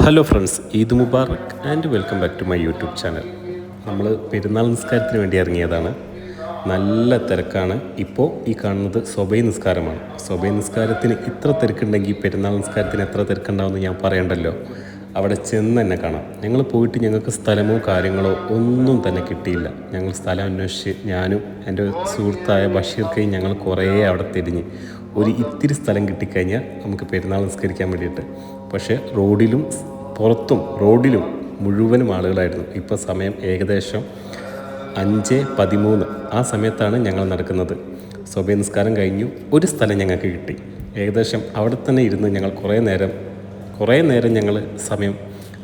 Hello friends, Eid Mubarak and welcome back to my YouTube channel. നമ്മൾ പെരുന്നാൾ നിസ്കാരത്തിന് വേണ്ടി ഇറങ്ങിയതാണ്. നല്ല തിരക്കാണ്. ഇപ്പോൾ ഈ കാണുന്നത് സ്വബൈ നിസ്കാരമാണ്. സ്വബൈ നിസ്കാരത്തിന് ഇത്ര തിരക്കുണ്ടെങ്കിൽ പെരുന്നാൾ നിസ്കാരത്തിന് എത്ര തിരക്കുണ്ടാവുമെന്ന് ഞാൻ പറയണ്ടല്ലോ. അവിടെ ചെന്ന് തന്നെ കാണാം. ഞങ്ങൾ പോയിട്ട് ഞങ്ങൾക്ക് സ്ഥലമോ കാര്യങ്ങളോ ഒന്നും തന്നെ കിട്ടിയില്ല. ഞങ്ങൾ സ്ഥലം അന്വേഷിച്ച് ഞാനും എൻ്റെ സുഹൃത്തായ ബഷീർക്കയും ഞങ്ങൾ കുറേ അവിടെ തിരിഞ്ഞ് ഒരു ഇത്തിരി സ്ഥലം കിട്ടിക്കഴിഞ്ഞാൽ നമുക്ക് പെരുന്നാൾ നിസ്കരിക്കാൻ വേണ്ടിയിട്ട്. പക്ഷേ റോഡിലും മുഴുവനും ആളുകളായിരുന്നു. ഇപ്പോൾ സമയം ഏകദേശം 5:13 ആ സമയത്താണ് ഞങ്ങൾ നടക്കുന്നത്. സ്വബൈ നിസ്കാരം കഴിഞ്ഞു. ഒരു സ്ഥലം ഞങ്ങൾക്ക് കിട്ടി. ഏകദേശം അവിടെ തന്നെ ഇരുന്ന് ഞങ്ങൾ കുറേ നേരം ഞങ്ങൾ സമയം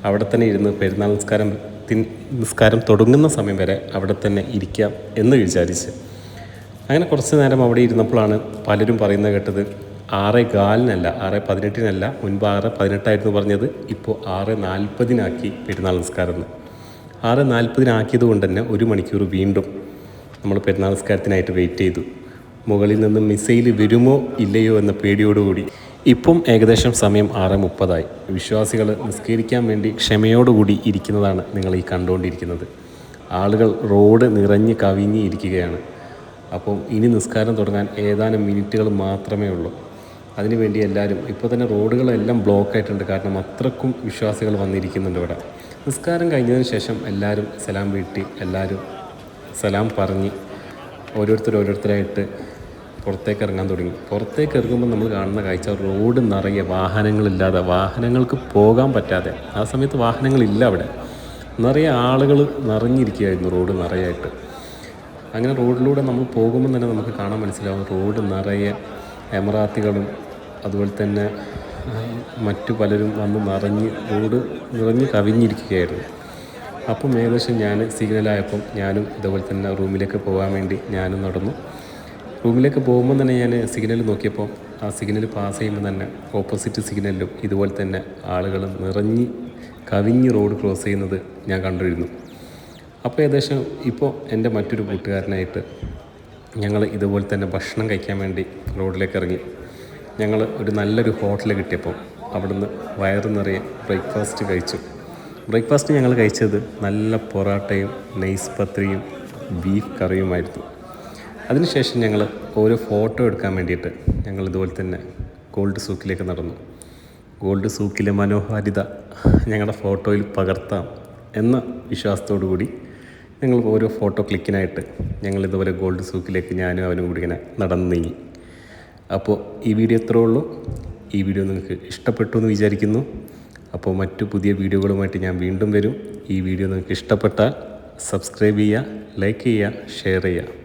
അവിടെ തന്നെ ഇരുന്ന് പെരുന്നാൾ നിസ്കാരം തുടങ്ങുന്ന സമയം വരെ അവിടെ തന്നെ ഇരിക്കാം എന്ന് വിചാരിച്ച് അങ്ങനെ കുറച്ച് നേരം അവിടെ ഇരുന്നപ്പോഴാണ് പലരും പറയുന്നത് കേട്ടത് 6:15-നല്ല 6:18-നല്ല, മുൻപ് 6:18 പറഞ്ഞത്, ഇപ്പോൾ 6:40 പെരുന്നാൾ നിസ്കാരം എന്ന്. 6:40 കൊണ്ട് തന്നെ 1 മണിക്കൂർ വീണ്ടും നമ്മൾ പെരുന്നാൾ നിസ്കാരത്തിനായിട്ട് വെയിറ്റ് ചെയ്തു. മുകളിൽ നിന്ന് മിസൈൽ വരുമോ ഇല്ലയോ എന്ന പേടിയോടുകൂടി. ഇപ്പം ഏകദേശം സമയം 6:30. വിശ്വാസികൾ നിസ്കരിക്കാൻ വേണ്ടി ക്ഷമയോടുകൂടി ഇരിക്കുന്നതാണ് നിങ്ങൾ ഈ കണ്ടുകൊണ്ടിരിക്കുന്നത്. ആളുകൾ റോഡ് നിറഞ്ഞ് കവിഞ്ഞ് ഇരിക്കുകയാണ്. അപ്പോൾ ഇനി നിസ്കാരം തുടങ്ങാൻ ഏതാനും മിനിറ്റുകൾ മാത്രമേ ഉള്ളൂ. അതിനുവേണ്ടി എല്ലാവരും ഇപ്പോൾ തന്നെ റോഡുകളെല്ലാം ബ്ലോക്കായിട്ടുണ്ട്. കാരണം അത്രക്കും വിശ്വാസികൾ വന്നിരിക്കുന്നുണ്ട് ഇവിടെ. നിസ്കാരം കഴിഞ്ഞതിന് ശേഷം എല്ലാവരും സലാം വീട്ടി, എല്ലാവരും സലാം പറഞ്ഞ് ഓരോരുത്തരായിട്ട് പുറത്തേക്ക് ഇറങ്ങാൻ തുടങ്ങി. പുറത്തേക്ക് ഇറങ്ങുമ്പോൾ നമ്മൾ കാണുന്ന കാഴ്ച റോഡ് നിറയെ വാഹനങ്ങളില്ലാതെ, വാഹനങ്ങൾക്ക് പോകാൻ പറ്റാതെ. ആ സമയത്ത് വാഹനങ്ങളില്ല അവിടെ. നിറയെ ആളുകൾ നിറഞ്ഞിരിക്കുകയായിരുന്നു റോഡ് നിറയായിട്ട്. അങ്ങനെ റോഡിലൂടെ നമ്മൾ പോകുമ്പോൾ തന്നെ നമുക്ക് കാണാൻ മനസ്സിലാവും റോഡ് നിറയെ എമറാത്തികളും അതുപോലെ തന്നെ മറ്റു പലരും വന്ന് റോഡ് നിറഞ്ഞ് കവിഞ്ഞിരിക്കുകയായിരുന്നു. അപ്പം ഏകദേശം ഞാൻ സിഗ്നലായപ്പം ഞാനും ഇതുപോലെ തന്നെ റൂമിലേക്ക് പോകാൻ വേണ്ടി ഞാനും നടന്നു. റൂമിലേക്ക് പോകുമ്പോൾ തന്നെ ഞാൻ സിഗ്നൽ നോക്കിയപ്പോൾ ആ സിഗ്നൽ പാസ് ചെയ്യുമ്പോൾ തന്നെ ഓപ്പോസിറ്റ് സിഗ്നലിലും ഇതുപോലെ തന്നെ ആളുകൾ നിറഞ്ഞ് കവിഞ്ഞ് റോഡ് ക്രോസ് ചെയ്യുന്നത് ഞാൻ കണ്ടിരുന്നു. അപ്പോൾ ഏകദേശം ഇപ്പോൾ എൻ്റെ മറ്റൊരു കൂട്ടുകാരനായിട്ട് ഞങ്ങൾ ഇതുപോലെ തന്നെ ഭക്ഷണം കഴിക്കാൻ വേണ്ടി റോഡിലേക്ക് ഇറങ്ങി. ഞങ്ങൾ ഒരു നല്ലൊരു ഹോട്ടൽ കിട്ടിയപ്പോൾ അവിടുന്ന് വയറ് നിറയെ ബ്രേക്ക്ഫാസ്റ്റ് കഴിച്ചു. ബ്രേക്ക്ഫാസ്റ്റ് ഞങ്ങൾ കഴിച്ചത് നല്ല പൊറാട്ടയും നെയ്സ് പത്രിയും ബീഫ് കറിയുമായിരുന്നു. അതിനുശേഷം ഞങ്ങൾ ഓരോ ഫോട്ടോ എടുക്കാൻ വേണ്ടിയിട്ട് ഞങ്ങൾ ഇതുപോലെ തന്നെ ഗോൾഡ് സൂക്കിലേക്ക് നടന്നു. ഗോൾഡ് സൂക്കിലെ മനോഹാരിത ഞങ്ങളുടെ ഫോട്ടോയിൽ പകർത്താം എന്ന വിശ്വാസത്തോടു കൂടി ഞങ്ങൾ ഓരോ ഫോട്ടോ ക്ലിക്കിനായിട്ട് ഞങ്ങൾ ഇതുപോലെ ഗോൾഡ് സൂക്കിലേക്ക് ഞാനും അവനും കൂടി ഇങ്ങനെ നടന്നു നീങ്ങി. അപ്പോൾ ഈ വീഡിയോ ഇത്രേ ഉള്ളൂ. ഈ വീഡിയോ നിങ്ങൾക്ക് ഇഷ്ടപ്പെട്ടു എന്ന് വിചാരിക്കുന്നു. അപ്പോൾ മറ്റു പുതിയ വീഡിയോകളുമായിട്ട് ഞാൻ വീണ്ടും വരും. ഈ വീഡിയോ നിങ്ങൾക്ക് ഇഷ്ടപ്പെട്ടാൽ സബ്സ്ക്രൈബ് ചെയ്യുക, ലൈക്ക് ചെയ്യുക, ഷെയർ ചെയ്യുക.